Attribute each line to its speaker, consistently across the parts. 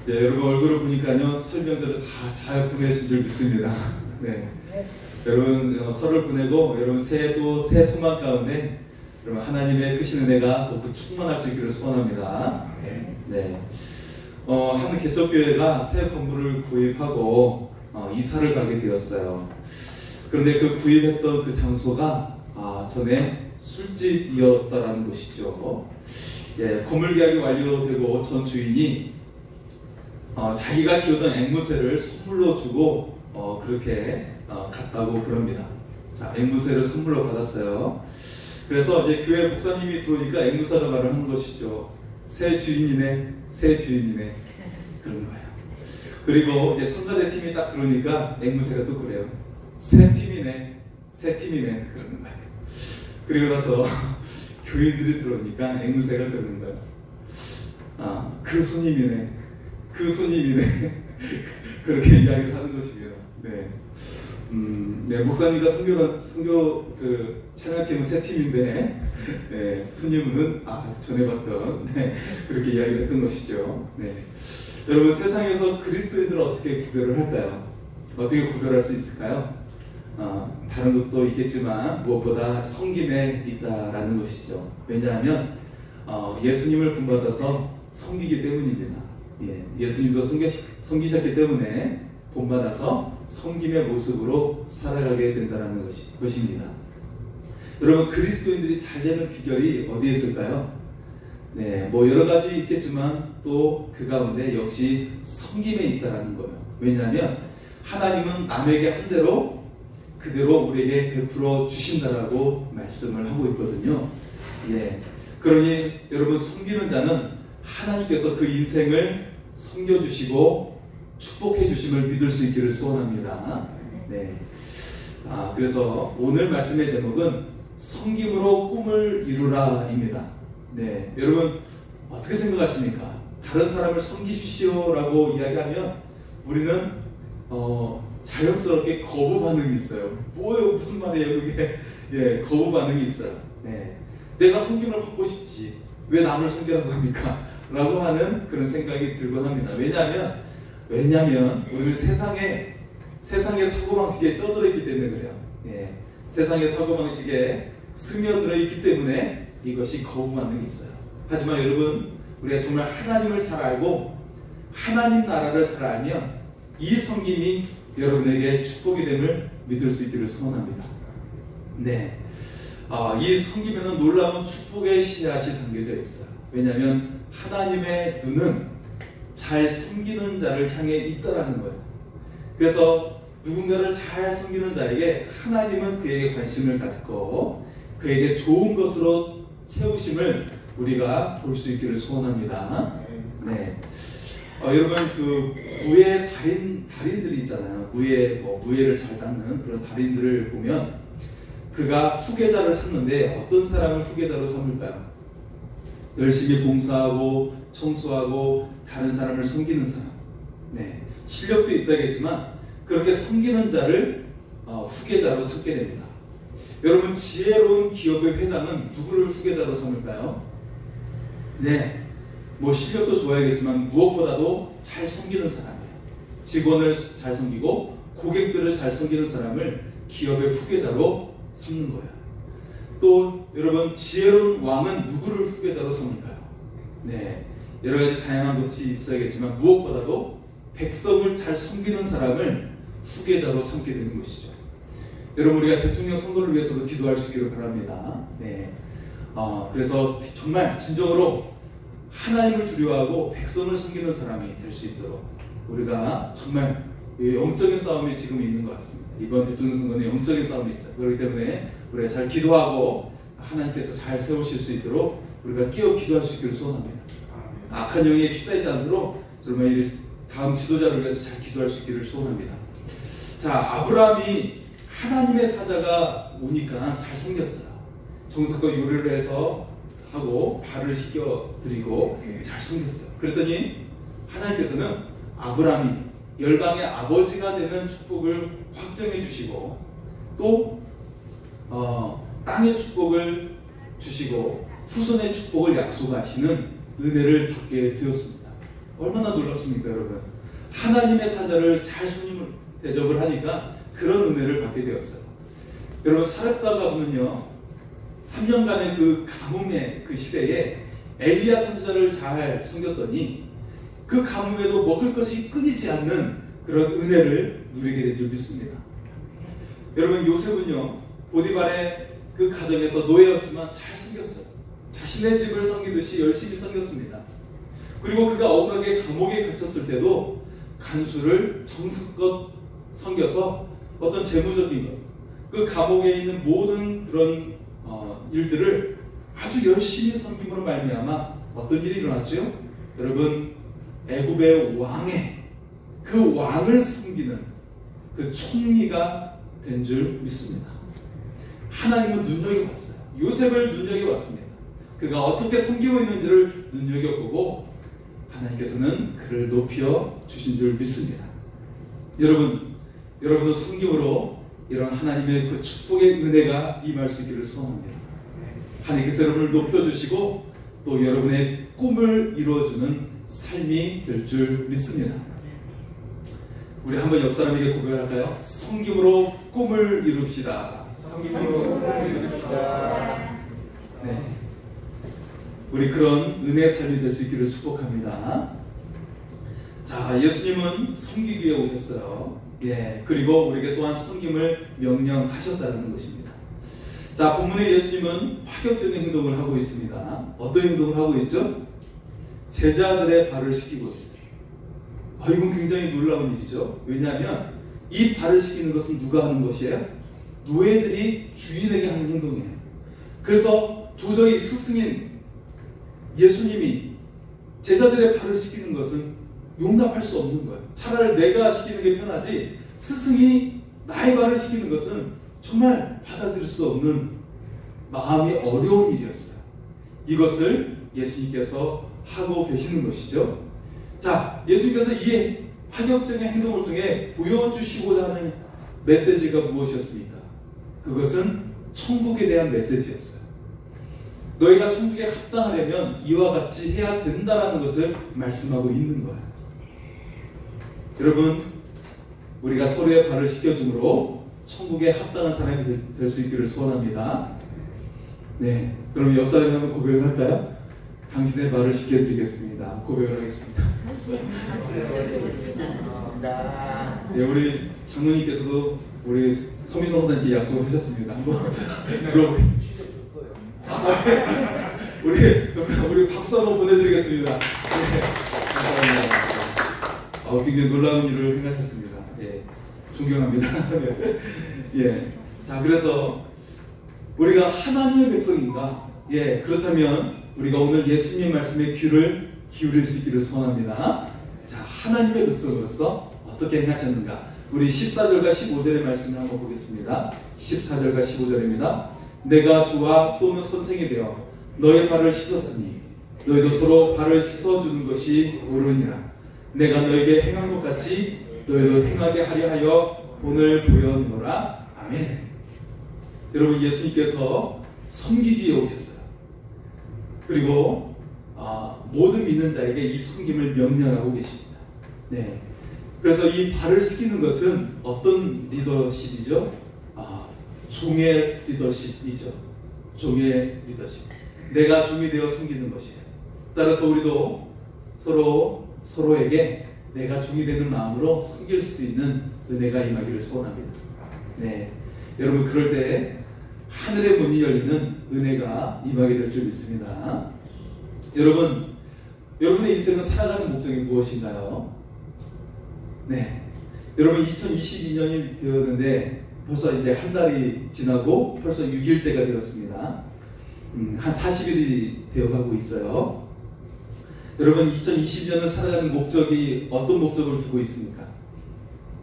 Speaker 1: 네, 여러분 얼굴을 보니까요 설명서를 다 잘 보내신 줄 믿습니다. 네, 여러분 설을 보내고 여러분 새해도 새 소망 가운데 여러분 하나님의 크신 은혜가 더욱 충만할 수 있기를 소원합니다. 네, 한 개척교회가 새 건물을 구입하고 이사를 가게 되었어요. 그런데 그 구입했던 그 장소가 전에 술집이었다라는 것이죠. 예, 건물 계약이 완료되고 전 주인이 자기가 키우던 앵무새를 선물로 주고 그렇게 갔다고 그럽니다. 자, 앵무새를 선물로 받았어요. 그래서 이제 교회 목사님이 들어오니까 앵무새라 말을 하는 것이죠. 새 주인이네, 새 주인이네 그런 거예요. 그리고 이제 성가대 팀이 딱 들어오니까 앵무새가 또 그래요. 새 팀이네, 새 팀이네 그러는 거예요. 그리고 나서 교인들이 들어오니까 앵무새가 그러는 거예요. 그 손님이네, 그 손님이네 그렇게 이야기를 하는 것입니다. 네. 네, 목사님과 선교 그 찬양팀은 새 팀인데 네, 손님은 전에 봤던 그렇게 이야기를 했던 것이죠. 네. 여러분 세상에서 그리스도인들을 어떻게 구별을 할까요? 어떻게 구별할 수 있을까요? 다른 것도 있겠지만 무엇보다 섬김에 있다라는 것이죠. 왜냐하면 예수님을 본받아서 섬기기 때문입니다. 예수님도 섬기셨기 때문에 본받아서 섬김의 모습으로 살아가게 된다는 것입니다. 여러분 그리스도인들이 잘 되는 비결이 어디에 있을까요? 네, 뭐 여러 가지 있겠지만 또 그 가운데 역시 섬김에 있다라는 거예요. 왜냐하면 하나님은 남에게 한 대로 그대로 우리에게 베풀어 주신다라고 말씀을 하고 있거든요. 예, 그러니 여러분 섬기는 자는 하나님께서 그 인생을 섬겨주시고 축복해 주심을 믿을 수 있기를 소원합니다. 네. 그래서 오늘 말씀의 제목은 섬김으로 꿈을 이루라입니다. 네, 여러분 어떻게 생각하십니까? 다른 사람을 섬기십시오라고 이야기하면 우리는 자연스럽게 거부 반응이 있어요. 뭐예요? 무슨 말이에요? 그게 예, 거부 반응이 있어요. 네. 내가 섬김을 받고 싶지 왜 남을 섬기라고 합니까? 라고 하는 그런 생각이 들곤 합니다. 왜냐하면 우리 세상의 사고방식에 쩌들어 있기 때문에 그래요. 예, 세상의 사고방식에 스며들어 있기 때문에 이것이 거부 반응이 있어요. 하지만 여러분 우리가 정말 하나님을 잘 알고 하나님 나라를 잘 알면 이 섬김이 여러분에게 축복이 됨을 믿을 수 있기를 소원합니다. 네, 이 섬김에는 놀라운 축복의 씨앗이 담겨져 있어요. 왜냐하면 하나님의 눈은 잘 섬기는 자를 향해 있다라는 거예요. 그래서 누군가를 잘 섬기는 자에게 하나님은 그에게 관심을 갖고 그에게 좋은 것으로 채우심을 우리가 볼 수 있기를 소원합니다. 네. 여러분 그 무예 달인들이 있잖아요. 무예를 잘 닦는 그런 달인들을 보면 그가 후계자를 찾는데 어떤 사람을 후계자로 삼을까요? 열심히 봉사하고 청소하고 다른 사람을 섬기는 사람. 네. 실력도 있어야겠지만 그렇게 섬기는 자를 후계자로 삼게 됩니다. 여러분 지혜로운 기업의 회장은 누구를 후계자로 삼을까요? 네. 뭐 실력도 좋아야겠지만 무엇보다도 잘 섬기는 사람이에요. 직원을 잘 섬기고 고객들을 잘 섬기는 사람을 기업의 후계자로 삼는 거예요. 또 여러분 지혜로운 왕은 누구를 후계자로 삼을까요? 네, 여러 가지 다양한 것이 있어야겠지만 무엇보다도 백성을 잘 섬기는 사람을 후계자로 삼게 되는 것이죠. 여러분 우리가 대통령 선거를 위해서도 기도할 수 있기를 바랍니다. 네, 그래서 정말 진정으로 하나님을 두려워하고 백성을 섬기는 사람이 될 수 있도록 우리가 정말 영적인 싸움이 지금 있는 것 같습니다. 이번 대통령 선거는 영적인 싸움이 있어요. 그렇기 때문에 우리가 잘 기도하고 하나님께서 잘 세우실 수 있도록 우리가 깨어 기도할 수 있기를 소원합니다. 악한 영에 휩싸이지 않도록 정말 다음 지도자를 위해서 잘 기도할 수 있기를 소원합니다. 자, 아브라함이 하나님의 사자가 오니까 잘 섬겼어요. 정성껏 요리를 해서 하고 발을 씻겨드리고 잘 섬겼어요. 그랬더니 하나님께서는 아브라함이 열방의 아버지가 되는 축복을 확정해 주시고 또 땅의 축복을 주시고 후손의 축복을 약속하시는 은혜를 받게 되었습니다. 얼마나 놀랍습니까, 여러분? 하나님의 사자를 잘 손님을 대접을 하니까 그런 은혜를 받게 되었어요. 여러분, 사렙다 가문은요, 3년간의 그 가뭄의 그 시대에 엘리야 선지자를 잘 섬겼더니 그 가뭄에도 먹을 것이 끊이지 않는 그런 은혜를 누리게 된 줄 믿습니다. 여러분, 요셉은요, 보디발의 그 가정에서 노예였지만 잘 섬겼어요. 자신의 집을 섬기듯이 열심히 섬겼습니다. 그리고 그가 억울하게 감옥에 갇혔을 때도 간수를 정성껏 섬겨서 어떤 재무적인 것, 그 감옥에 있는 모든 그런 일들을 아주 열심히 섬김으로 말미암아 어떤 일이 일어났죠? 여러분, 애굽의 왕의 그 왕을 섬기는 그 총리가 된 줄 믿습니다. 하나님은 눈여겨봤어요. 요셉을 눈여겨봤습니다. 그가 어떻게 섬기고 있는지를 눈여겨보고 하나님께서는 그를 높여 주신 줄 믿습니다. 여러분도 섬김으로 이런 하나님의 그 축복의 은혜가 임할 수 있기를 소원합니다. 하나님께서 여러분을 높여주시고 또 여러분의 꿈을 이루어주는 삶이 될 줄 믿습니다. 우리 한번 옆 사람에게 고백할까요? 섬김으로 꿈을 이룹시다.
Speaker 2: 섬김으로 꿈을 이룹시다.
Speaker 1: 네, 우리 그런 은혜의 삶이 될 수 있기를 축복합니다. 자, 예수님은 섬기기 위해 오셨어요. 예, 그리고 우리에게 또한 섬김을 명령하셨다는 것입니다. 자, 본문의 예수님은 파격적인 행동을 하고 있습니다. 어떤 행동을 하고 있죠? 제자들의 발을 씻기고 있어요. 이건 굉장히 놀라운 일이죠. 왜냐하면 이 발을 씻기는 것은 누가 하는 것이에요? 노예들이 주인에게 하는 행동이에요. 그래서 도저히 스승인 예수님이 제자들의 발을 씻기는 것은 용납할 수 없는 거예요. 차라리 내가 씻기는 게 편하지 스승이 나의 발을 씻기는 것은 정말 받아들일 수 없는 마음이 어려운 일이었어요. 이것을 예수님께서 하고 계시는 것이죠. 자, 예수님께서 이 파격적인 행동을 통해 보여주시고자 하는 메시지가 무엇이었습니까? 그것은 천국에 대한 메시지였어요. 너희가 천국에 합당하려면 이와 같이 해야 된다는 것을 말씀하고 있는 거예요. 여러분, 우리가 서로의 발을 씻겨줌으로 천국에 합당한 사람이 될 수 있기를 소원합니다. 네, 그럼 옆 사람이 한번 고백을 할까요? 당신의 발을 씻겨드리겠습니다. 고백을 하겠습니다. 네, 우리 장로님께서도 우리 서미성 선생님께 약속을 하셨습니다. 한번 물어볼게요. 우리 박수 한번 보내드리겠습니다. 네, 감사합니다. 굉장히 놀라운 일을 행하셨습니다. 예, 존경합니다. 예, 자, 그래서 우리가 하나님의 백성인가? 예, 그렇다면 우리가 오늘 예수님 말씀에 귀를 기울일 수 있기를 소원합니다. 자, 하나님의 백성으로서 어떻게 행하셨는가? 우리 14절과 15절의 말씀을 한번 보겠습니다. 14절과 15절입니다. 내가 주와 또는 선생이 되어 너의 발을 씻었으니 너희도 서로 발을 씻어주는 것이 옳으니라. 내가 너에게 행한 것 같이 너희도 행하게 하려 하여 오늘 보였노라. 아멘. 여러분, 예수님께서 섬기기 위해 오셨어요. 그리고 모든 믿는 자에게 이 섬김을 명령하고 계십니다. 네. 그래서 이 발을 씻기는 것은 어떤 리더십이죠? 종의 리더십이죠. 종의 리더십. 내가 종이 되어 섬기는 것이에요. 따라서 우리도 서로에게 내가 종이 되는 마음으로 섬길 수 있는 은혜가 임하기를 소원합니다. 네, 여러분, 그럴 때 하늘의 문이 열리는 은혜가 임하게 될 줄 믿습니다. 여러분의 인생은 살아가는 목적이 무엇인가요? 네, 여러분, 2022년이 되었는데 벌써 이제 한 달이 지나고 벌써 6일째가 되었습니다. 한 40일이 되어가고 있어요. 여러분, 2020년을 살아가는 목적이 어떤 목적을 두고 있습니까?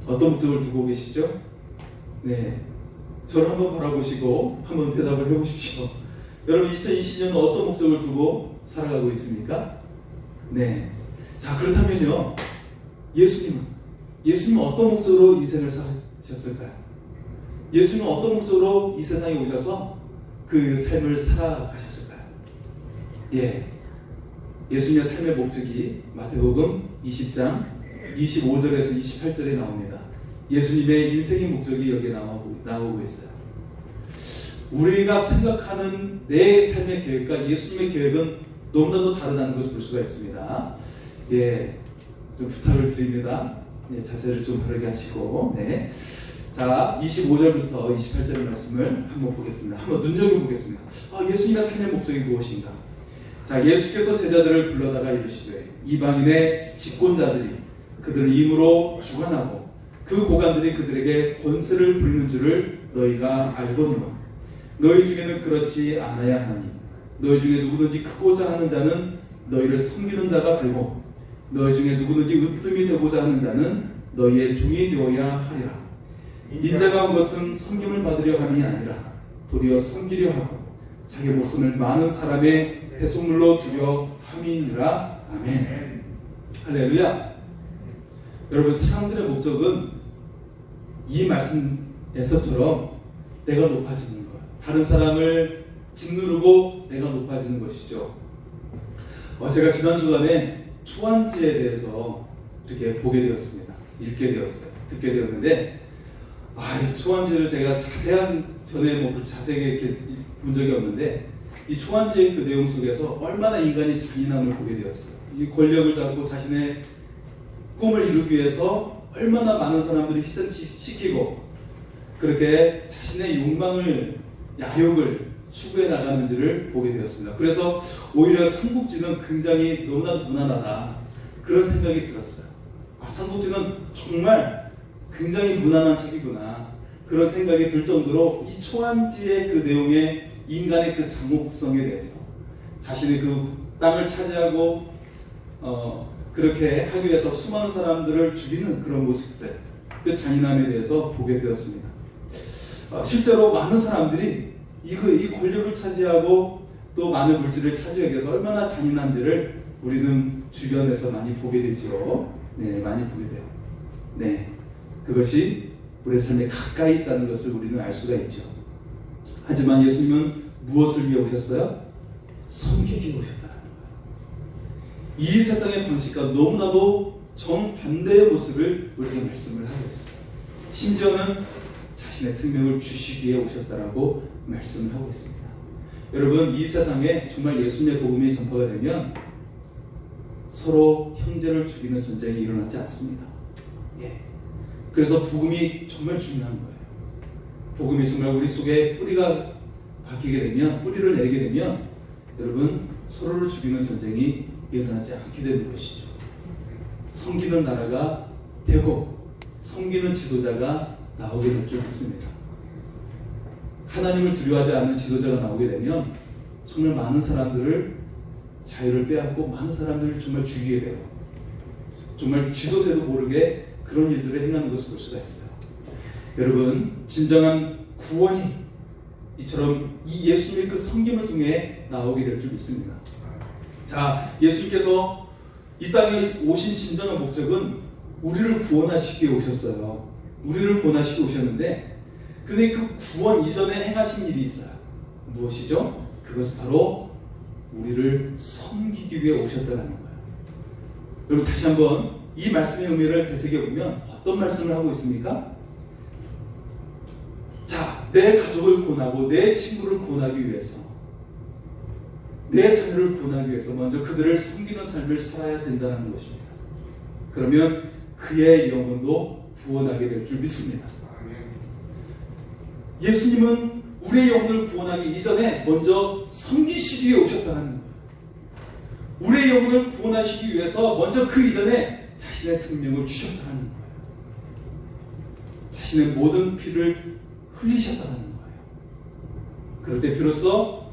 Speaker 1: 어떤 목적을 두고 계시죠? 네, 저를 한번 바라보시고 한번 대답을 해보십시오. 여러분, 2020년은 어떤 목적을 두고 살아가고 있습니까? 네, 자, 그렇다면요, 예수님은 어떤 목적으로 인생을 사셨을까요? 예수님은 어떤 목적으로 이 세상에 오셔서 그 삶을 살아가셨을까요? 예, 예수님의 삶의 목적이 마태복음 20장 25절에서 28절에 나옵니다. 예수님의 인생의 목적이 여기에 나오고 있어요. 우리가 생각하는 내 삶의 계획과 예수님의 계획은 너무나도 다르다는 것을 볼 수가 있습니다. 예, 좀 부탁을 드립니다. 예, 자세를 좀 바르게 하시고. 네. 자, 25절부터 28절의 말씀을 한번 보겠습니다. 한번 눈여겨보겠습니다. 예수님의 삶의 목적이 무엇인가? 자, 예수께서 제자들을 불러다가 이르시되 이방인의 집권자들이 그들을 임으로 주관하고 그 고관들이 그들에게 권세를 부리는 줄을 너희가 알거니와 너희 중에는 그렇지 않아야 하나니 너희 중에 누구든지 크고자 하는 자는 너희를 섬기는 자가 되고 너희 중에 누구든지 으뜸이 되고자 하는 자는 너희의 종이 되어야 하리라. 인자가 온 것은 섬김을 받으려 함이 아니라 도리어 섬기려 하고 자기 목숨을 많은 사람의 대속물로 주려 함이니라. 아멘. 할렐루야. 여러분, 사람들의 목적은 이 말씀에서처럼 내가 높아지는 것, 다른 사람을 짓누르고 내가 높아지는 것이죠. 제가 지난 주간에 초안지에 대해서 이렇게 보게 되었습니다. 읽게 되었어요. 듣게 되었는데, 이 초안지를 제가 전에 자세하게 이렇게 본 적이 없는데, 이 초안지의 그 내용 속에서 얼마나 인간이 잔인함을 보게 되었어요. 이 권력을 잡고 자신의 꿈을 이루기 위해서 얼마나 많은 사람들을 희생시키고 그렇게 자신의 욕망을, 야욕을 추구해 나가는지를 보게 되었습니다. 그래서 오히려 삼국지는 굉장히 너무나 무난하다, 그런 생각이 들었어요. 삼국지는 정말 굉장히 무난한 책이구나, 그런 생각이 들 정도로 이 초안지의 그 내용의 인간의 그 잔혹성에 대해서, 자신의 그 땅을 차지하고 그렇게 하기 위해서 수많은 사람들을 죽이는 그런 모습들, 그 잔인함에 대해서 보게 되었습니다. 실제로 많은 사람들이 이 권력을 차지하고 또 많은 물질을 차지하기 위해서 얼마나 잔인한지를 우리는 주변에서 많이 보게 되죠. 네, 많이 보게 돼요. 네, 그것이 우리의 삶에 가까이 있다는 것을 우리는 알 수가 있죠. 하지만 예수님은 무엇을 위해 오셨어요? 섬기기 위해 오셨다는 거예요. 이 세상의 방식과 너무나도 정반대의 모습을 우리에게 말씀을 하고 있어요. 심지어는 자신의 생명을 주시기 위해 오셨다라고 말씀을 하고 있습니다. 여러분, 이 세상에 정말 예수님의 복음이 전파가 되면 서로 형제를 죽이는 전쟁이 일어나지 않습니다. 예. 그래서 복음이 정말 중요한 거예요. 복음이 정말 우리 속에 뿌리가 박히게 되면, 뿌리를 내리게 되면 여러분, 서로를 죽이는 전쟁이 일어나지 않게 되는 것이죠. 섬기는 나라가 되고 섬기는 지도자가 나오게 될 줄 믿습니다. 하나님을 두려워하지 않는 지도자가 나오게 되면 정말 많은 사람들을 자유를 빼앗고 많은 사람들을 정말 죽이게 돼요. 정말 쥐도새도 모르게 그런 일들을 행하는 것을 볼 수가 있어요. 여러분, 진정한 구원이 이처럼 이 예수님의 그 섬김을 통해 나오게 될 줄 믿습니다. 자, 예수님께서 이 땅에 오신 진정한 목적은 우리를 구원하시기 위해 오셨어요. 우리를 구원하시기 위해 오셨는데, 근데 그 구원 이전에 행하신 일이 있어요. 무엇이죠? 그것은 바로 우리를 섬기기 위해 오셨다는 거예요. 여러분, 다시 한번 이 말씀의 의미를 되새겨보면 어떤 말씀을 하고 있습니까? 자, 내 가족을 구원하고 내 친구를 구원하기 위해서, 내 자녀를 구원하기 위해서 먼저 그들을 섬기는 삶을 살아야 된다는 것입니다. 그러면 그의 영혼도 구원하게 될 줄 믿습니다. 예수님은 우리의 영혼을 구원하기 이전에 먼저 섬기시기 위해 오셨다는 거예요. 우리의 영혼을 구원하시기 위해서 먼저 그 이전에 자신의 생명을 주셨다는 거예요. 자신의 모든 피를 흘리셨다는 거예요. 그럴 때 비로소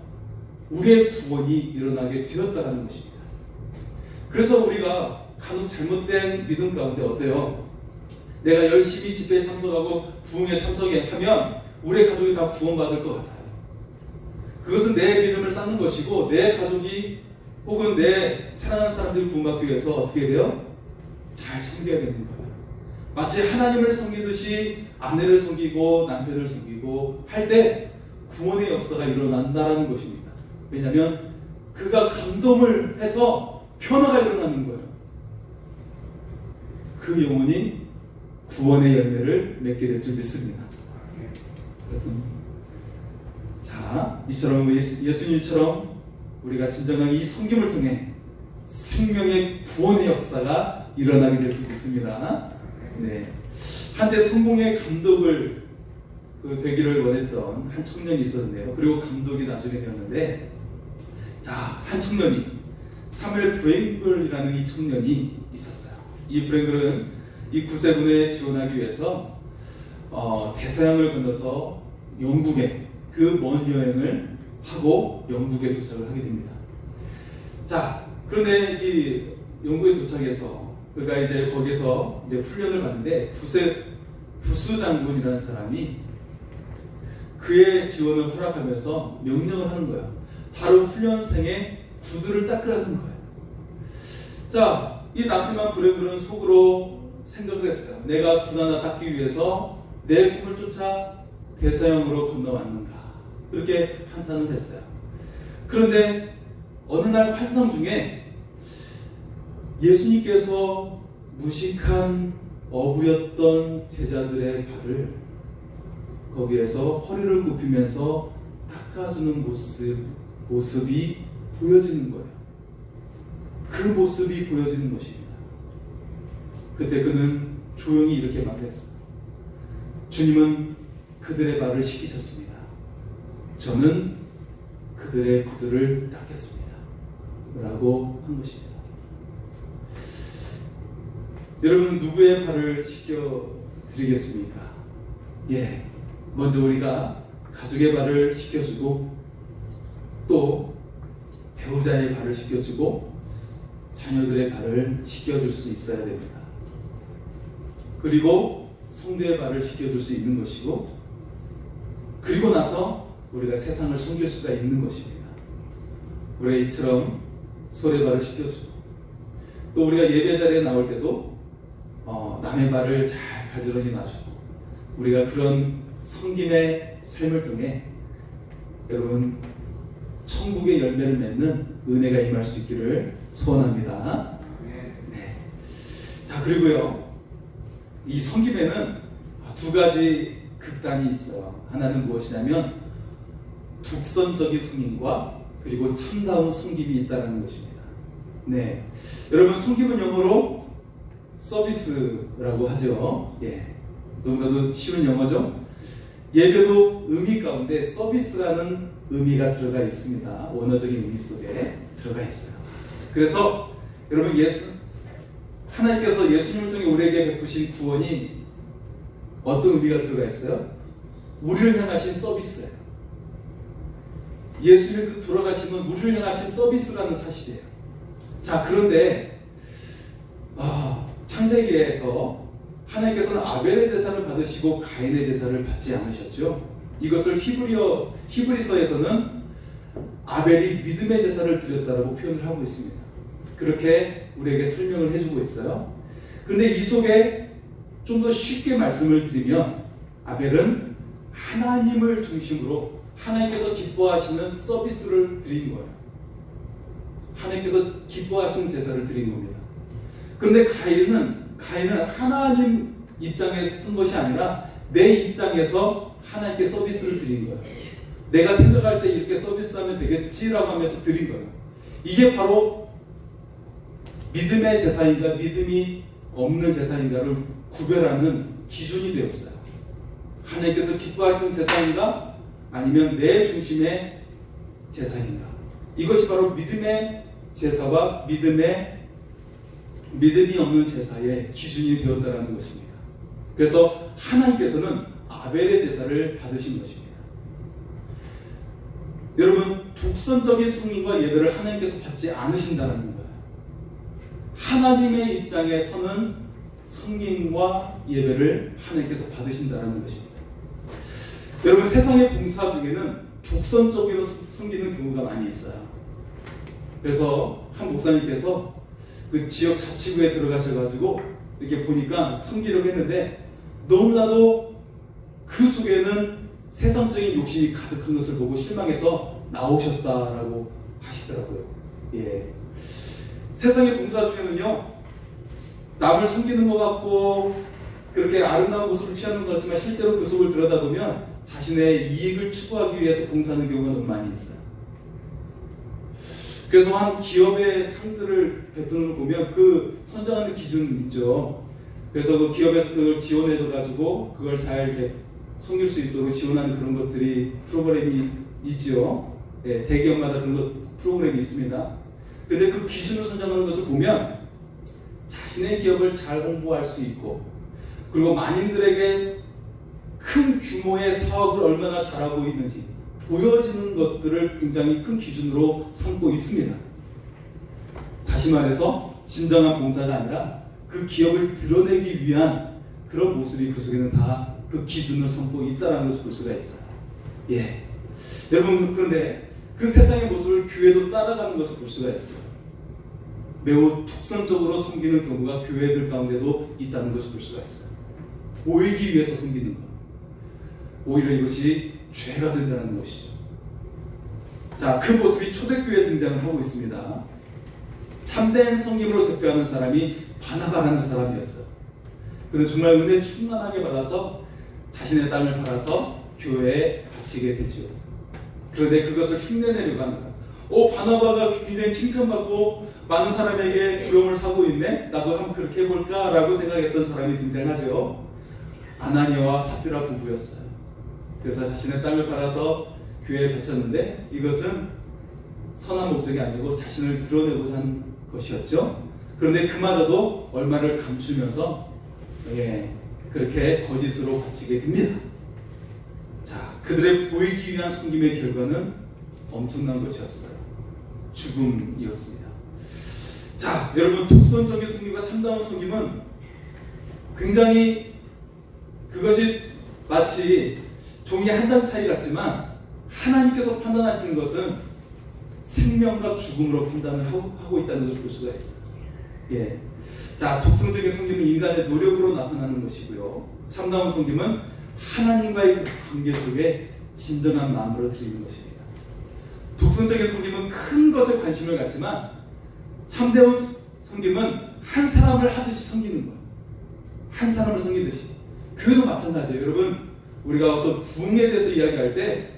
Speaker 1: 우리의 구원이 일어나게 되었다는 것입니다. 그래서 우리가 간혹 잘못된 믿음 가운데 어때요? 내가 열심히 집회에 참석하고 부흥에 참석하면 우리의 가족이 다 구원받을 것 같아요. 그것은 내 믿음을 쌓는 것이고, 내 가족이 혹은 내 사랑하는 사람들이 구원받기 위해서 어떻게 돼요? 잘 섬겨야 되는 거예요. 마치 하나님을 섬기듯이 아내를 섬기고 남편을 섬기고 할 때 구원의 역사가 일어난다는 것입니다. 왜냐하면 그가 감동을 해서 변화가 일어나는 거예요. 그 영혼이 구원의 열매를 맺게 될 줄 믿습니다. 여러분, 자, 이처럼 예수님처럼 우리가 진정한 이 성김을 통해 생명의 구원의 역사가 일어나게 될 줄 믿습니다. 네. 한때 성공의 감독을 되기를 원했던 한 청년이 있었는데요. 그리고 감독이 나중에 되었는데, 자, 한 청년이 사무엘 브랭글이라는 이 청년이 있었어요. 이 브랭글은 이 구세군에 지원하기 위해서 대서양을 건너서 영국에 그 먼 여행을 하고 영국에 도착을 하게 됩니다. 자, 그런데 이 영국에 도착해서 그가 이제 거기서 이제 훈련을 받는데 부수 장군이라는 사람이 그의 지원을 허락하면서 명령을 하는 거예요. 바로 훈련생의 구두를 닦으라는 거예요. 자, 이 나지만 브레글은 속으로 생각을 했어요. 내가 군 하나 닦기 위해서 내 꿈을 쫓아 대서양으로 건너왔는가, 그렇게 한탄을 했어요. 그런데 어느 날 환상 중에 예수님께서 무식한 어부였던 제자들의 발을 거기에서 허리를 굽히면서 닦아주는 모습이 보여지는 거예요. 그 모습이 보여지는 것입니다. 그때 그는 조용히 이렇게 말했어요. 주님은 그들의 발을 씻기셨습니다. 저는 그들의 구두를 닦겠습니다. 라고 한 것입니다. 여러분, 누구의 발을 씻겨드리겠습니까? 예, 먼저 우리가 가족의 발을 씻겨주고, 또 배우자의 발을 씻겨주고, 자녀들의 발을 씻겨줄 수 있어야 됩니다. 그리고 성도의 발을 씻겨줄 수 있는 것이고, 그리고 나서 우리가 세상을 섬길 수가 있는 것입니다. 우리가 이처럼 소의 발을 씻겨주고, 또 우리가 예배 자리에 나올 때도 남의 발을 잘 가지런히 놔주고, 우리가 그런 섬김의 삶을 통해 여러분 천국의 열매를 맺는 은혜가 임할 수 있기를 소원합니다. 네. 자, 그리고요, 이 섬김에는 두 가지 극단이 있어요. 하나는 무엇이냐면 독선적인 섬김과 그리고 참다운 섬김이 있다는 것입니다. 네, 여러분, 섬김은 영어로 서비스라고 하죠. 예, 너무나도 쉬운 영어죠. 예배도 의미 가운데 서비스라는 의미가 들어가 있습니다. 원어적인 의미 속에 들어가 있어요. 그래서 여러분, 하나님께서 예수님을 통해 우리에게 베푸신 구원이 어떤 의미가 들어가 있어요? 우리를 향하신 서비스예요. 예수님이 돌아가심은 우리를 향하신 서비스라는 사실이에요. 자, 그런데 창세기에서 하나님께서는 아벨의 제사를 받으시고 가인의 제사를 받지 않으셨죠. 이것을 히브리서에서는 아벨이 믿음의 제사를 드렸다라고 표현을 하고 있습니다. 그렇게 우리에게 설명을 해주고 있어요. 그런데 이 속에 좀 더 쉽게 말씀을 드리면, 아벨은 하나님을 중심으로 하나님께서 기뻐하시는 서비스를 드린 거예요. 하나님께서 기뻐하시는 제사를 드린 겁니다. 그런데 가인은 하나님 입장에서 쓴 것이 아니라 내 입장에서 하나님께 서비스를 드린 거예요. 내가 생각할 때 이렇게 서비스하면 되겠지라고 하면서 드린 거예요. 이게 바로 믿음의 제사인가 믿음이 없는 제사인가를 구별하는 기준이 되었어요. 하나님께서 기뻐하시는 제사인가 아니면 내 중심의 제사인가. 이것이 바로 믿음의 제사와 믿음이 없는 제사의 기준이 되었다는 것입니다. 그래서 하나님께서는 아벨의 제사를 받으신 것입니다. 여러분, 독선적인 승리와 예배를 하나님께서 받지 않으신다는 거예요. 하나님의 입장에 서는 성김과 예배를 하나님께서 받으신다는 것입니다. 여러분, 세상의 봉사 중에는 독선적으로 섬기는 경우가 많이 있어요. 그래서 한 목사님께서 그 지역 자치구에 들어가셔가지고 이렇게 보니까 섬기려고 했는데 너무나도 그 속에는 세상적인 욕심이 가득한 것을 보고 실망해서 나오셨다라고 하시더라고요. 예. 세상의 봉사 중에는요, 남을 섬기는 것 같고 그렇게 아름다운 모습을 취하는 것 같지만 실제로 그 속을 들여다보면 자신의 이익을 추구하기 위해서 봉사하는 경우가 너무 많이 있어요. 그래서 한 기업의 상들을 베푸는 걸 보면 그 선정하는 기준이 있죠. 그래서 그 기업에서 그걸 지원해줘가지고 그걸 잘 이렇게 섬길 수 있도록 지원하는 그런 것들이 프로그램이 있죠. 네, 대기업마다 그런 프로그램이 있습니다. 근데 그 기준을 선정하는 것을 보면 자신의 기업을 잘 홍보할 수 있고, 그리고 만인들에게 큰 규모의 사업을 얼마나 잘하고 있는지 보여지는 것들을 굉장히 큰 기준으로 삼고 있습니다. 다시 말해서 진정한 봉사가 아니라 그 기업을 드러내기 위한 그런 모습이 그 속에는 다 그 기준을 삼고 있다는 것을 볼 수가 있어요. 예. 여러분, 그런데 그 세상의 모습을 교회도 따라가는 것을 볼 수가 있어요. 매우 독선적으로 섬기는 경우가 교회들 가운데도 있다는 것을 볼 수가 있어요. 보이기 위해서 섬기는 것. 오히려 이것이 죄가 된다는 것이죠. 자, 그 모습이 초대교회에 등장을 하고 있습니다. 참된 섬김으로 대표하는 사람이 바나바라는 사람이었어요. 그는 정말 은혜 충만하게 받아서 자신의 땅을 팔아서 교회에 바치게 되죠. 그런데 그것을 흉내내려고 합니다. 바나바가 굉장히 칭찬받고 많은 사람에게 부름을 사고 있네? 나도 한번 그렇게 해볼까? 라고 생각했던 사람이 등장하죠. 아나니아와 삽비라 부부였어요. 그래서 자신의 땅을 팔아서 교회에 바쳤는데 이것은 선한 목적이 아니고 자신을 드러내고자 하는 것이었죠. 그런데 그마저도 얼마를 감추면서 그렇게 거짓으로 바치게 됩니다. 자, 그들의 보이기 위한 섬김의 결과는 엄청난 것이었어요. 죽음이었습니다. 자, 여러분, 독선적인 섬김과 참다운 섬김은 굉장히 그것이 마치 종이 한 장 차이 같지만 하나님께서 판단하시는 것은 생명과 죽음으로 판단을 하고 있다는 것을 볼 수가 있어요. 예. 자, 독선적인 섬김은 인간의 노력으로 나타나는 것이고요. 참다운 섬김은 하나님과의 그 관계 속에 진정한 마음으로 드리는 것입니다. 독선적인 섬김은 큰 것에 관심을 갖지만 참다운 섬김은 한 사람을 하듯이 섬기는 거예요. 한 사람을 섬기듯이. 교회도 마찬가지예요. 여러분, 우리가 어떤 부흥에 대해서 이야기할 때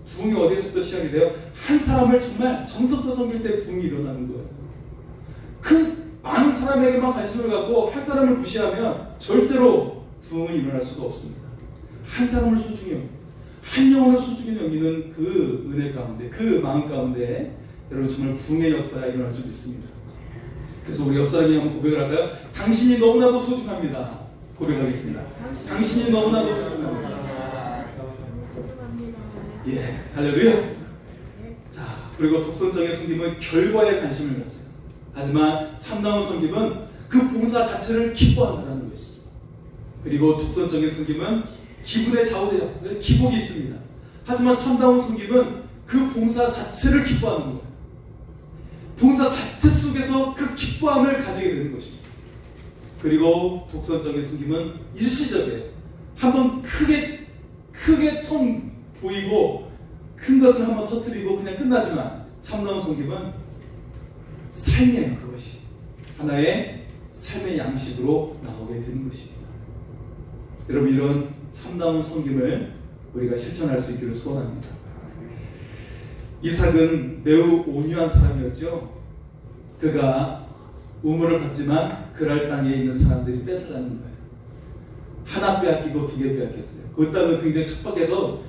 Speaker 1: 부흥이 어디서부터 시작이 돼요? 한 사람을 정말 정성껏 섬길 때 부흥이 일어나는 거예요. 많은 사람에게만 관심을 갖고 한 사람을 무시하면 절대로 부흥은 일어날 수가 없습니다. 한 사람을 소중히 여기고 한 영혼을 소중히 여기는 그 은혜 가운데, 그 마음 가운데 여러분 정말 부흥의 역사가 일어날 줄 믿습니다. 그래서 우리 옆 사람이 한번 고백을 할까요? 당신이 너무나도 소중합니다. 고백하겠습니다. 당신이 너무나도 소중합니다. 예, 할렐루야. 자, 그리고 독선적인 섬김은 결과에 관심을 가져요. 하지만 참다운 섬김은 그 봉사 자체를 기뻐한다는 것이죠. 그리고 독선적인 섬김은 기분에 좌우돼요. 기복이 있습니다. 하지만 참다운 섬김은 그 봉사 자체를 기뻐하는 거예요. 봉사 자체 속에서 그 기뻐함을 가지게 되는 것입니다. 그리고 독선적인 섬김은 일시적이에요. 한번 크게 통 보이고 큰 것을 한번 터뜨리고 그냥 끝나지만 참다운 섬김은 삶이에요. 그것이 하나의 삶의 양식으로 나오게 되는 것입니다. 여러분, 이런 참다운 섬김을 우리가 실천할 수 있기를 소원합니다. 이삭은 매우 온유한 사람이었죠. 그가 우물을 받지만 그랄 땅에 있는 사람들이 뺏어가는 거예요. 하나 빼앗기고 두 개 빼앗겼어요. 그 땅은 굉장히 척박해서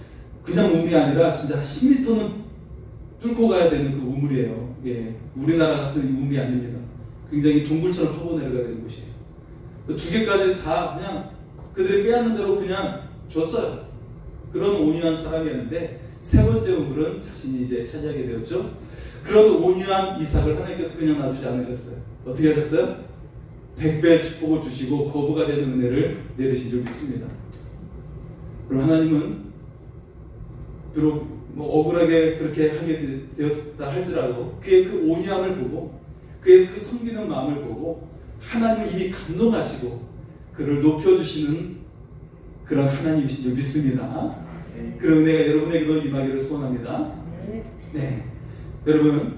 Speaker 1: 그냥 우물이 아니라 진짜 10m는 뚫고 가야 되는 그 우물이에요. 예, 우리나라 같은 우물이 아닙니다. 굉장히 동굴처럼 파고 내려가야 되는 곳이에요. 두 개까지 다 그냥 그들이 빼앗는 대로 그냥 줬어요. 그런 온유한 사람이었는데 세 번째 우물은 자신이 이제 차지하게 되었죠. 그런 온유한 이삭을 하나님께서 그냥 놔두지 않으셨어요. 어떻게 하셨어요? 100배의 축복을 주시고 거부가 되는 은혜를 내리신 줄 믿습니다. 그럼 하나님은 비록 억울하게 그렇게 하게 되었다 할지라도 그의 그 온유함을 보고 그의 그 섬기는 마음을 보고 하나님은 이미 감동하시고 그를 높여주시는 그런 하나님이신 줄 믿습니다. 그런 은혜가 여러분에게도 임하기를 소원합니다. 네, 여러분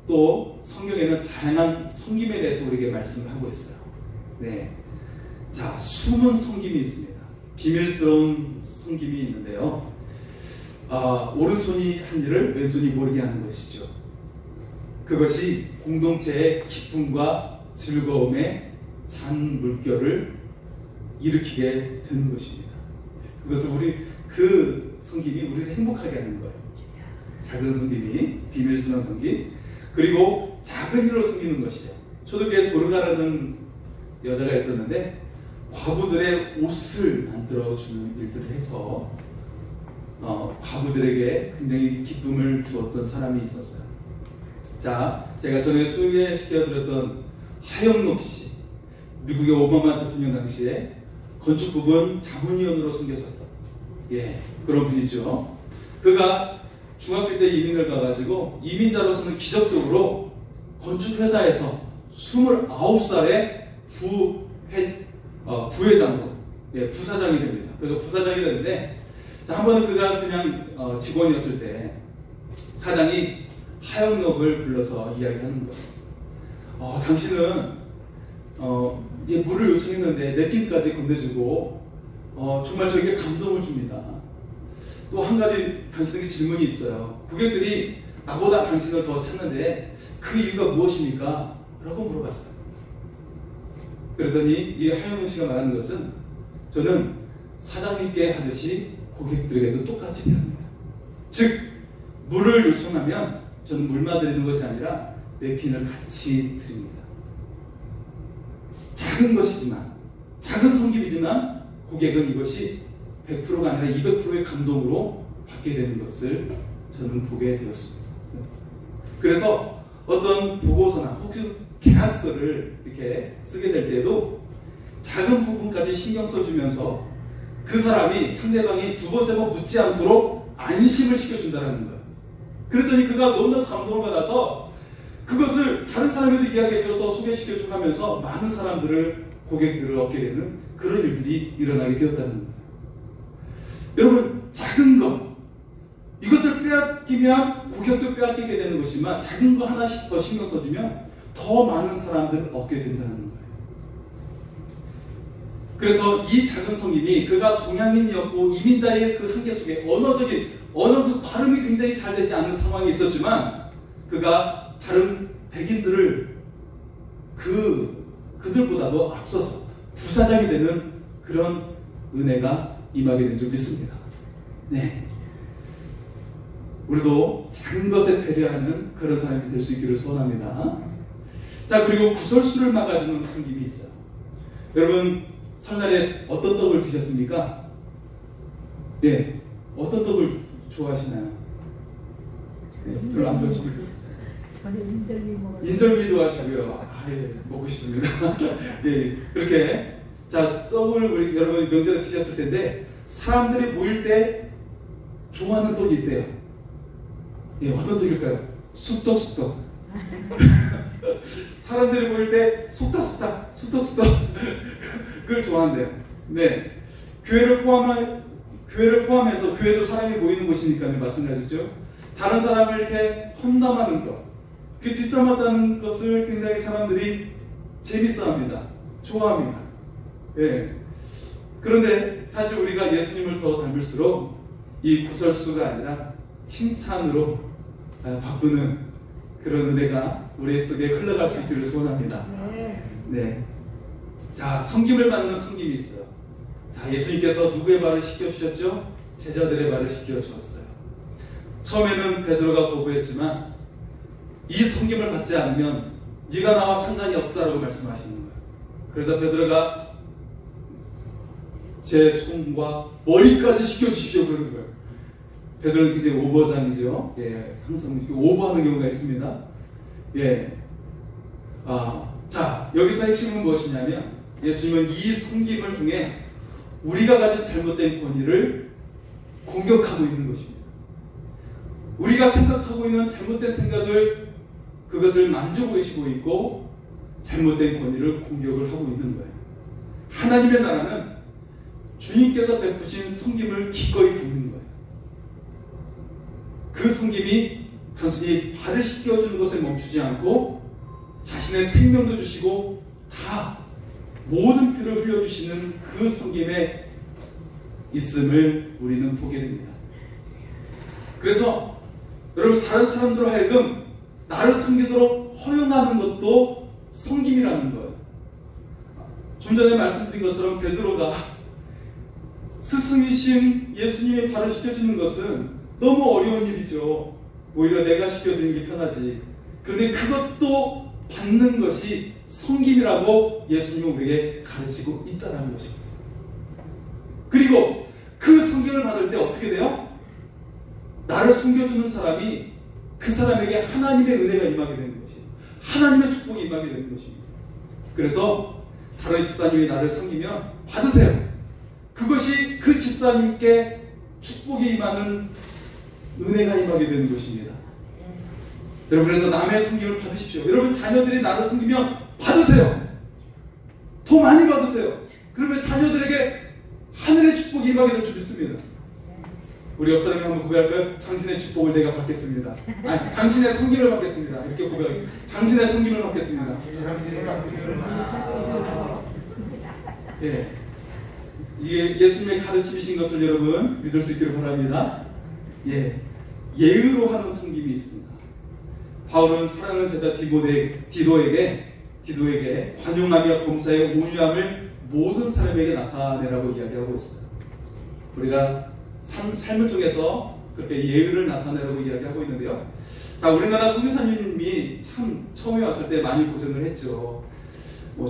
Speaker 1: 또 성경에는 다양한 섬김에 대해서 우리에게 말씀을 하고 있어요. 네. 자, 숨은 섬김이 있습니다. 비밀스러운 섬김이 있는데요. 오른손이 한 일을 왼손이 모르게 하는 것이죠. 그것이 공동체의 기쁨과 즐거움의 잔 물결을 일으키게 되는 것입니다. 그것은 그 섬김이 우리를 행복하게 하는 거예요. 작은 섬김이, 비밀스러운 섬김. 그리고 작은 일로 섬기는 것이에요. 초대교회에 도르가라는 여자가 있었는데 과부들의 옷을 만들어주는 일들을 해서 과부들에게 굉장히 기쁨을 주었던 사람이 있었어요. 자, 제가 전에 소개시켜드렸던 하영록 씨, 미국의 오바마 대통령 당시에 건축 부분 자문위원으로 섬겼었던 그런 분이죠. 그가 중학교 때 이민을 가가지고 이민자로서는 기적적으로 건축회사에서 29살에 부회장으로 부사장이 됩니다. 그러니까 부사장이 되는데 한 번은 그가 그냥 직원이었을 때 사장이 하영록을 불러서 이야기하는 거예요. 당신은 물을 요청했는데 냅킨까지 건네주고 정말 저에게 감동을 줍니다. 또 한 가지 당신에게 질문이 있어요. 고객들이 나보다 당신을 더 찾는데 그 이유가 무엇입니까? 라고 물어봤어요. 그랬더니 이 하영록 씨가 말하는 것은 저는 사장님께 하듯이 고객들에게도 똑같이 대합니다. 즉 물을 요청하면 저는 물만 드리는 것이 아니라 냅킨을 같이 드립니다. 작은 것이지만, 작은 섬김이지만 고객은 이것이 100%가 아니라 200%의 감동으로 받게 되는 것을 저는 보게 되었습니다. 그래서 어떤 보고서나 혹시 계약서를 이렇게 쓰게 될 때에도 작은 부분까지 신경 써주면서 그 사람이 상대방이 두 번, 세 번 묻지 않도록 안심을 시켜준다는 거예요. 그랬더니 그가 너무나도 감동을 받아서 그것을 다른 사람에도 이야기해줘서 소개시켜주고 하면서 많은 사람들을, 고객들을 얻게 되는 그런 일들이 일어나게 되었다는 거예요. 여러분, 작은 것, 이것을 빼앗기면 고객도 빼앗기게 되는 것이지만 작은 거 하나씩 더 신경 써주면 더 많은 사람들을 얻게 된다는 거예요. 그래서 이 작은 섬김이 그가 동양인이었고 이민자의 그 한계 속에 언어 그 발음이 굉장히 잘 되지 않는 상황이 있었지만 그가 다른 백인들을 그들보다도 앞서서 부사장이 되는 그런 은혜가 임하게 된 줄 믿습니다. 네. 우리도 작은 것에 배려하는 그런 사람이 될 수 있기를 소원합니다. 자, 그리고 구설수를 막아주는 섬김이 있어요. 여러분, 설날에 어떤 떡을 드셨습니까? 네, 어떤 떡을 좋아하시나요? 네, 별로 안 좋아하십니까?
Speaker 2: 저는 인절미 먹었어요.
Speaker 1: 인절미 좋아하시고요. 먹고 싶습니다. 예, 그렇게 자, 떡을 우리 여러분 명절에 드셨을 텐데 사람들이 모일 때 좋아하는 떡이 있대요. 예, 어떤 떡일까요? 쑥떡. 사람들이 모일 때 쑥떡 그걸 좋아한대요. 네, 교회를 포함해서 교회도 사람이 모이는 곳이니까요, 마찬가지죠. 다른 사람을 이렇게 험담하는 것, 그 뒷담화하는 것을 굉장히 사람들이 재밌어합니다. 좋아합니다. 예. 그런데 사실 우리가 예수님을 더 닮을수록 이 구설수가 아니라 칭찬으로 바꾸는 그런 은혜가 우리 속에 흘러갈 수 있기를 소원합니다. 네. 자, 섬김을 받는 섬김이 있어요. 자, 예수님께서 누구의 발을 씻겨주셨죠? 제자들의 발을 씻겨주었어요. 처음에는 베드로가 거부했지만 이 섬김을 받지 않으면 네가 나와 상관이 없다라고 말씀하시는 거예요. 그래서 베드로가 제 손과 머리까지 씻겨주십시오 그러는 거예요. 베드로는 굉장히 오버장이죠. 예, 항상 이렇게 오버하는 경우가 있습니다. 예. 자, 여기서 핵심은 무엇이냐면 예수님은 이 섬김을 통해 우리가 가진 잘못된 권위를 공격하고 있는 것입니다. 우리가 생각하고 있는 잘못된 생각을 그것을 만지고 계시고 있고 잘못된 권위를 공격을 하고 있는 거예요. 하나님의 나라는 주님께서 베푸신 섬김을 기꺼이 받는 거예요. 그 섬김이 단순히 발을 씻겨주는 것에 멈추지 않고 자신의 생명도 주시고 다 모든 피를 흘려주시는 그 섬김에 있음을 우리는 보게 됩니다. 그래서 여러분, 다른 사람들로 하여금 나를 섬기도록 허용하는 것도 섬김이라는 거예요. 좀 전에 말씀드린 것처럼 베드로가 스승이신 예수님의 발을 씻겨주는 것은 너무 어려운 일이죠. 오히려 내가 씻겨드리는 게 편하지. 그런데 그것도 받는 것이 섬김이라고 예수님은 우리에게 가르치고 있다는 것입니다. 그리고 그 섬김을 받을 때 어떻게 돼요? 나를 섬겨주는 사람이 그 사람에게 하나님의 은혜가 임하게 되는 것이에요. 하나님의 축복이 임하게 되는 것입니다. 그래서 다른 집사님이 나를 섬기면 받으세요. 그것이 그 집사님께 축복이 임하는 은혜가 임하게 되는 것입니다. 여러분, 그래서 남의 섬김을 받으십시오. 여러분, 자녀들이 나를 섬기면 받으세요. 더 많이 받으세요. 그러면 자녀들에게 하늘의 축복이 임하게 될 줄 믿습니다. 우리 옆 사람이 한번 고백할까요? 당신의 축복을 내가 받겠습니다. 아니, 당신의 섬김을 받겠습니다. 이렇게 고백하겠습니다. 당신의 섬김을 받겠습니다. 예, 이게 예수님의 가르침이신 것을 여러분 믿을 수 있기를 바랍니다. 예, 예의로 하는 섬김이 있습니다. 바울은 사랑하는 제자 디도에게 관용하며 범사에 온유함을 모든 사람에게 나타내라고 이야기하고 있어요. 우리가 삶을 통해서 그렇게 예의를 나타내라고 이야기하고 있는데요. 자, 우리나라 선교사님이 참 처음에 왔을 때 많이 고생을 했죠.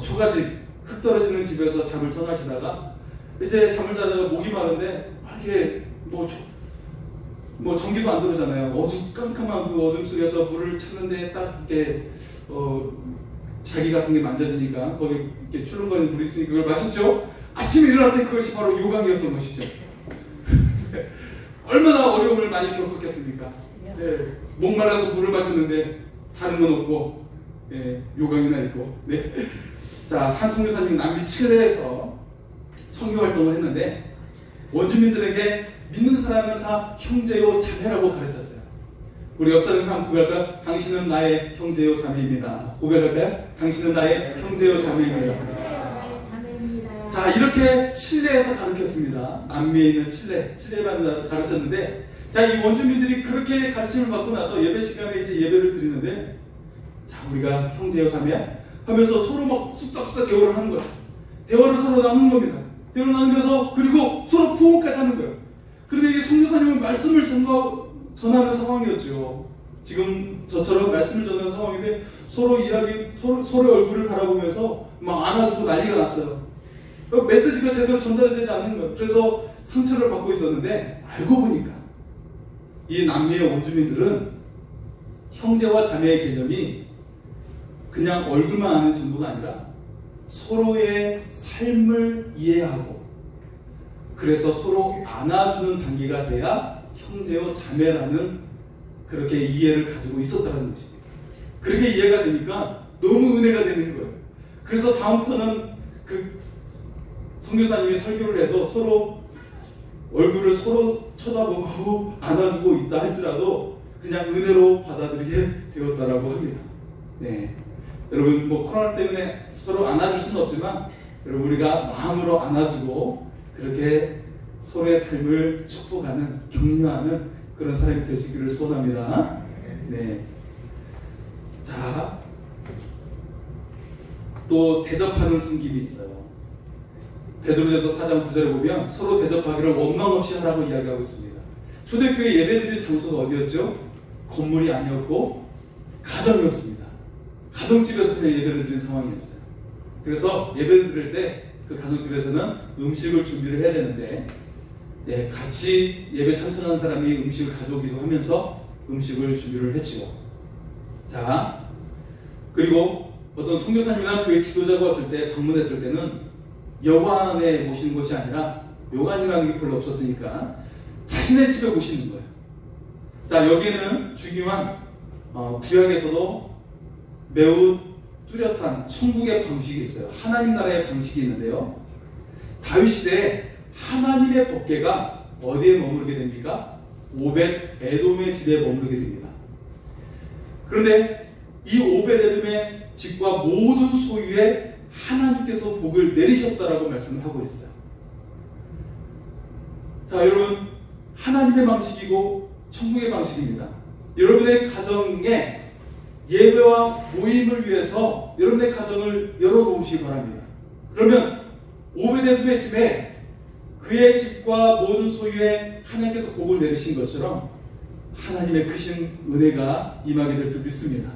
Speaker 1: 초가집 흙 떨어지는 집에서 잠을 청하시다가 이제 잠을 자다가 목이 마른데 이렇게 전기도 안 들어오잖아요. 깜깜한 그 어둠 속에서 물을 찾는데 딱 이렇게 자기 같은 게 만져지니까 거기 이렇게 출렁거리는 물이 있으니까 그걸 마셨죠. 아침에 일어날 때 그것이 바로 요강이었던 것이죠. 얼마나 어려움을 많이 겪었겠습니까? 네, 목말라서 물을 마셨는데 다른 건 없고, 요강이나 있고. 네. 자, 한 선교사님이 남미 칠레에서 선교 활동을 했는데 원주민들에게 믿는 사람은 다 형제요 자매라고 가르쳤어요. 우리 옆 사람 한번 고백할까요? 당신은 나의 형제요 자매입니다. 고백할까요? 당신은 나의 형제요 자매입니다. 자, 이렇게 칠레에서 가르쳤습니다. 남미에 있는 칠레라는 나라에서 가르쳤는데, 자, 이 원주민들이 그렇게 가르침을 받고 나서 예배 시간에 이제 예배를 드리는데, 자, 우리가 형제요 자매야 하면서 서로 막 쑥닥쑥닥 대화를 하는 거예요. 대화를 서로 나누는 겁니다. 대화를 나누면서 그리고 서로 포옹까지 하는 거예요. 그런데 이 선교사님은 말씀을 전하는 상황이었죠. 지금 저처럼 말씀을 전하는 상황인데 서로 얼굴을 바라보면서 막 안아주고 난리가 났어요. 메시지가 제대로 전달이 되지 않는 거예요. 그래서 상처를 받고 있었는데 알고 보니까 이 남미의 원주민들은 형제와 자매의 개념이 그냥 얼굴만 아는 정도가 아니라 서로의 삶을 이해하고 그래서 서로 안아주는 단계가 돼야 형제요 자매라는 그렇게 이해를 가지고 있었다는 것입니다. 그렇게 이해가 되니까 너무 은혜가 되는 거예요. 그래서 다음부터는 그 선교사님이 설교를 해도 서로 얼굴을 서로 쳐다보고 안아주고 있다 할지라도 그냥 은혜로 받아들이게 되었다라고 합니다. 네, 여러분 코로나 때문에 서로 안아줄 수는 없지만 여러분 우리가 마음으로 안아주고 그렇게 서로의 삶을 축복하는 격려하는 그런 사람이 되시기를 소원합니다. 네, 자, 또 대접하는 섬김이 있어요. 베드로전서 4장 9절에 보면 서로 대접하기를 원망 없이 하라고 이야기하고 있습니다. 초대교회 예배드릴 장소가 어디였죠? 건물이 아니었고 가정이었습니다. 가정집에서 그냥 예배를 드리는 상황이었어요. 그래서 예배를 드릴 때 그 가정집에서는 음식을 준비를 해야 되는데 같이 예배 참석하는 사람이 음식을 가져오기도 하면서 음식을 준비를 했죠. 자, 그리고 어떤 선교사님이나 교회 지도자가 왔을 때 방문했을 때는 여관에 모시는 것이 아니라 여관이라는 게 별로 없었으니까 자신의 집에 모시는 거예요. 자, 여기에는 중요한 구약에서도 매우 뚜렷한 천국의 방식이 있어요. 하나님 나라의 방식이 있는데요. 다윗 시대에 하나님의 법궤가 어디에 머무르게 됩니까? 오벳 에돔의 집에 머무르게 됩니다. 그런데 이 오베데돔의 집과 모든 소유에 하나님께서 복을 내리셨다라고 말씀을 하고 있어요. 자, 여러분, 하나님의 방식이고 천국의 방식입니다. 여러분의 가정에 예배와 모임을 위해서 여러분의 가정을 열어놓으시기 바랍니다. 그러면 오베데돔의 집에 그의 집과 모든 소유에 하나님께서 복을 내리신 것처럼 하나님의 크신 은혜가 임하게 될 줄 믿습니다.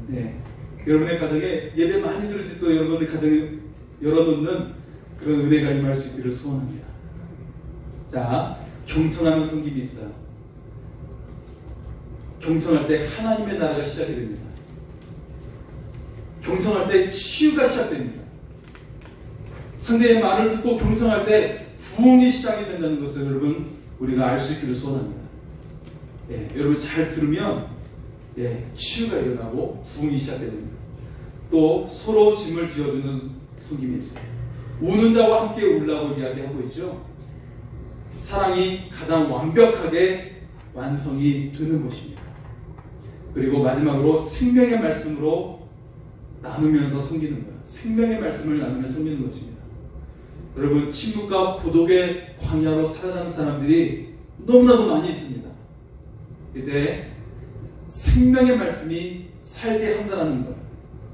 Speaker 1: 네. 여러분의 가정에 예배 많이 들을 수 있도록 여러분의 가정을 열어놓는 그런 은혜가 임할 수 있기를 소원합니다. 자, 경청하는 섬김이 있어요. 경청할 때 하나님의 나라가 시작이 됩니다. 경청할 때 치유가 시작됩니다. 상대의 말을 듣고 경청할 때 부흥이 시작이 된다는 것을 여러분 우리가 알 수 있기를 소원합니다. 예, 여러분 잘 들으면 치유가 일어나고 부흥이 시작됩니다. 또 서로 짐을 지어주는 섬김이 있어요. 우는 자와 함께 울라고 이야기하고 있죠. 사랑이 가장 완벽하게 완성이 되는 것입니다. 그리고 마지막으로 생명의 말씀으로 나누면서 섬기는 거예요. 생명의 말씀을 나누며 섬기는 것입니다. 여러분, 침묵과 고독의 광야로 살아가는 사람들이 너무나도 많이 있습니다. 이때 생명의 말씀이 살게 한다는 거예요.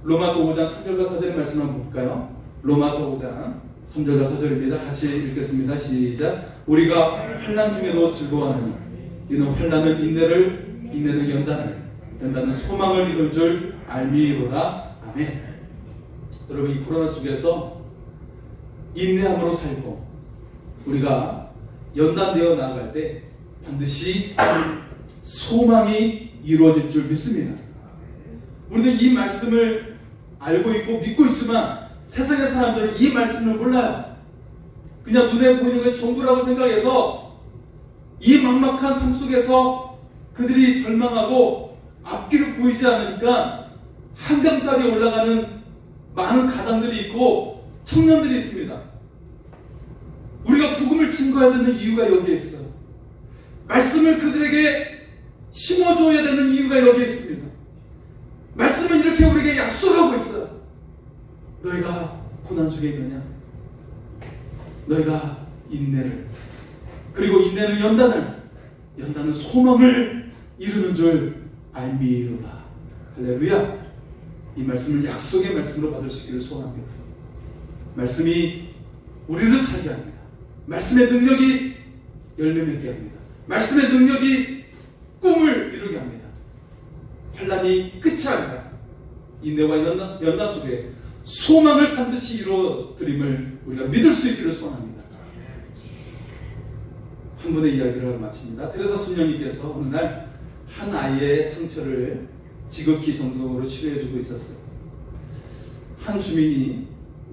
Speaker 1: 로마서 5장 3절과 4절의 말씀 한번 볼까요? 로마서 5장 3절과 4절입니다. 같이 읽겠습니다. 시작. 우리가 환난 중에도 즐거워하느니 이는 환난은 인내를, 인내는 연단을, 연단은 소망을 이룰 줄 알미로다. 아멘. 여러분, 이 코로나 속에서 인내함으로 살고 우리가 연단되어 나아갈 때 반드시 소망이 이루어질 줄 믿습니다. 우리는 이 말씀을 알고 있고 믿고 있지만 세상의 사람들은 이 말씀을 몰라요. 그냥 눈에 보이는 것이 전부라고 생각해서 이 막막한 삶 속에서 그들이 절망하고 앞길을 보이지 않으니까 한강가에 올라가는 많은 가장들이 있고 청년들이 있습니다. 우리가 복음을 증거해야 되는 이유가 여기에 있어요. 말씀을 그들에게 심어줘야 되는 이유가 여기에 있습니다. 말씀은 이렇게 우리에게 약속하고 있어요. 너희가 고난 중에 있느냐? 너희가 인내를, 그리고 인내는 연단을, 연단은 소망을 이루는 줄 알미로다. 할렐루야. 이 말씀을 약속의 말씀으로 받을 수 있기를 소원합니다. 말씀이 우리를 살게 합니다. 말씀의 능력이 열매 맺게 합니다. 말씀의 능력이 꿈을 이루게 합니다. 환난이 끝이 아니라 인내와 연단 속에 소망을 반드시 이루어드림을 우리가 믿을 수 있기를 소원합니다. 한 분의 이야기를 마칩니다. 테레사 수녀님께서 어느 날 한 아이의 상처를 지극히 정성으로 치료해주고 있었어요. 한 주민이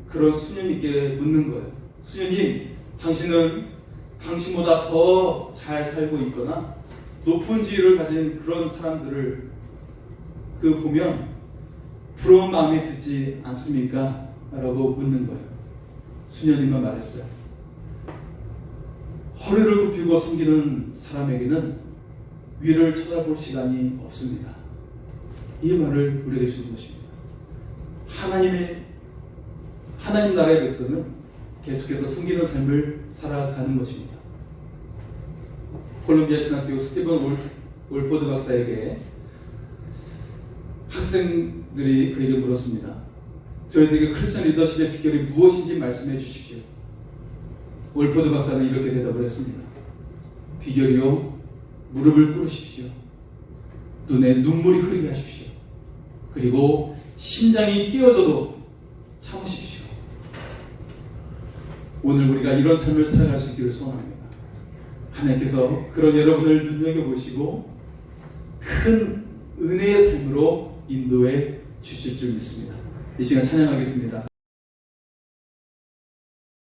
Speaker 1: 그런 수녀님께 묻는 거예요. 수녀님, 당신은 당신보다 더 잘 살고 있거나 높은 지위를 가진 그런 사람들을 보면 부러운 마음이 들지 않습니까? 라고 묻는 거예요. 수녀님은 말했어요. 허리를 굽히고 섬기는 사람에게는 위를 쳐다볼 시간이 없습니다. 이 말을 우리에게 주는 것입니다. 하나님 나라의 백성은 계속해서 섬기는 삶을 살아가는 것입니다. 콜롬비아 신학교 스티븐 올포드 박사에게 학생들이 그에게 물었습니다. 저희들에게 크리스천 리더십의 비결이 무엇인지 말씀해 주십시오. 올포드 박사는 이렇게 대답을 했습니다. 비결이요, 무릎을 꿇으십시오. 눈에 눈물이 흐르게 하십시오. 그리고 심장이 끼어져도 참으십시오. 오늘 우리가 이런 삶을 살아갈 수 있기를 소원합니다. 하나님께서 그런 여러분을 눈여겨보시고 큰 은혜의 삶으로 인도해 주실 줄 믿습니다. 이 시간 찬양하겠습니다.